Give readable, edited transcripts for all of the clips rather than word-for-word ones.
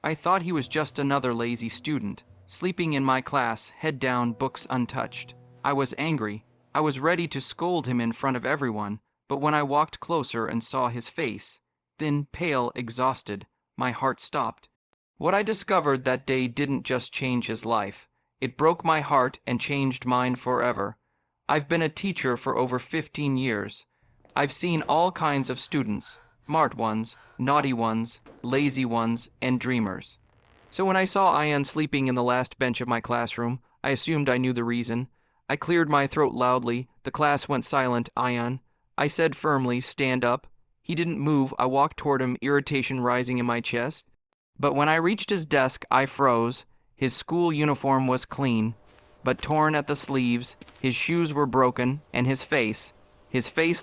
I thought he was just another lazy student, sleeping in my class, head down, books untouched. I was angry. I was ready to scold him in front of everyone, but when I walked closer and saw his face, thin, pale, exhausted, my heart stopped. What I discovered that day didn't just change his life. It broke my heart and changed mine forever. I've been a teacher for over 15 years. I've seen all kinds of students, smart ones, naughty ones, lazy ones, and dreamers. So when I saw Ian sleeping in the last bench of my classroom, I assumed I knew the reason. I cleared my throat loudly. The class went silent. Ian, I said firmly, stand up. He didn't move. I walked toward him, irritation rising in my chest. But when I reached his desk, I froze. His school uniform was clean, but torn at the sleeves. His shoes were broken, and his face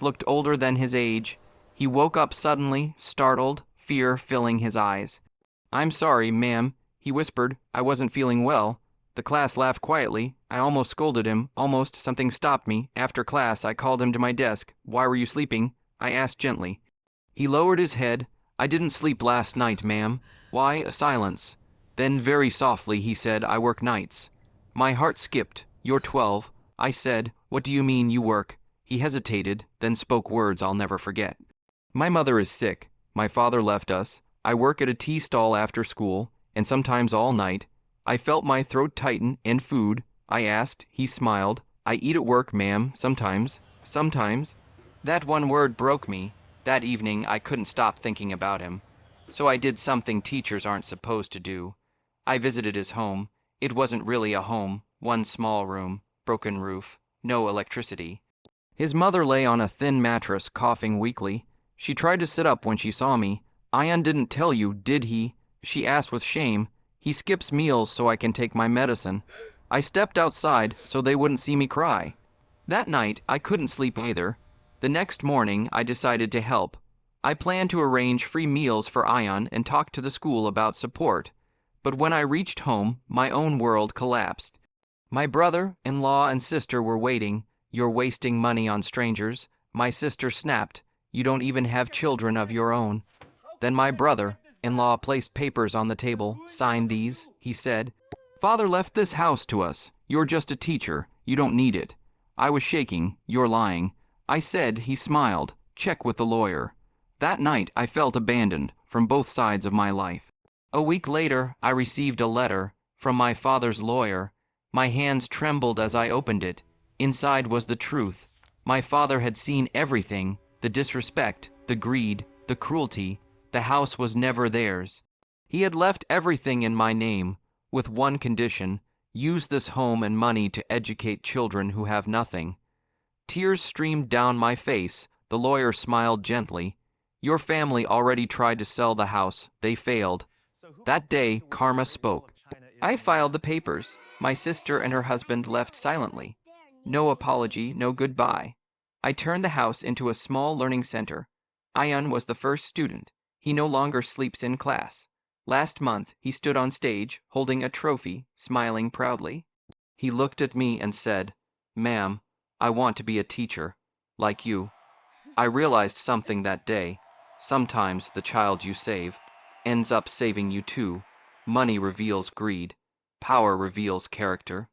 looked older than his age. He woke up suddenly, startled, fear filling his eyes. I'm sorry, ma'am, he whispered. I wasn't feeling well. The class laughed quietly. I almost scolded him. Almost. Something stopped me. After class, I called him to my desk. Why were you sleeping? I asked gently. He lowered his head. I didn't sleep last night, ma'am. Why? A silence. Then very softly he said, I work nights. My heart skipped. You're 12. I said, what do you mean you work? He hesitated, then spoke words I'll never forget. My mother is sick. My father left us. I work at a tea stall after school, and sometimes all night. I felt my throat tighten. And food? I asked. He smiled. I eat at work, ma'am, sometimes. Sometimes. That one word broke me. That evening I couldn't stop thinking about him. So I did something teachers aren't supposed to do. I visited his home. It wasn't really a home. One small room, broken roof, no electricity. His mother lay on a thin mattress, coughing weakly. She tried to sit up when she saw me. Ian didn't tell you, did he? She asked with shame. He skips meals so I can take my medicine. I stepped outside so they wouldn't see me cry. That night, I couldn't sleep either. The next morning, I decided to help. I planned to arrange free meals for Ian and talk to the school about support. But when I reached home, my own world collapsed. My brother-in-law and sister were waiting. You're wasting money on strangers. My sister snapped. You don't even have children of your own. Then my brother-in-law placed papers on the table. Sign these, he said. Father left this house to us. You're just a teacher. You don't need it. I was shaking. You're lying. I said. He smiled. Check with the lawyer. That night, I felt abandoned from both sides of my life. A week later, I received a letter from my father's lawyer. My hands trembled as I opened it. Inside was the truth. My father had seen everything, the disrespect, the greed, the cruelty. The house was never theirs. He had left everything in my name, with one condition: use this home and money to educate children who have nothing. Tears streamed down my face. The lawyer smiled gently. Your family already tried to sell the house. They failed. That day, karma spoke. I filed the papers. My sister and her husband left silently. No apology, no goodbye. I turned the house into a small learning center. Ian was the first student. He no longer sleeps in class. Last month, he stood on stage, holding a trophy, smiling proudly. He looked at me and said, Ma'am, I want to be a teacher, like you. I realized something that day. Sometimes the child you save ends up saving you too. Money reveals greed. Power reveals character.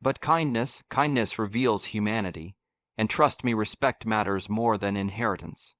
But kindness reveals humanity. And trust me, respect matters more than inheritance.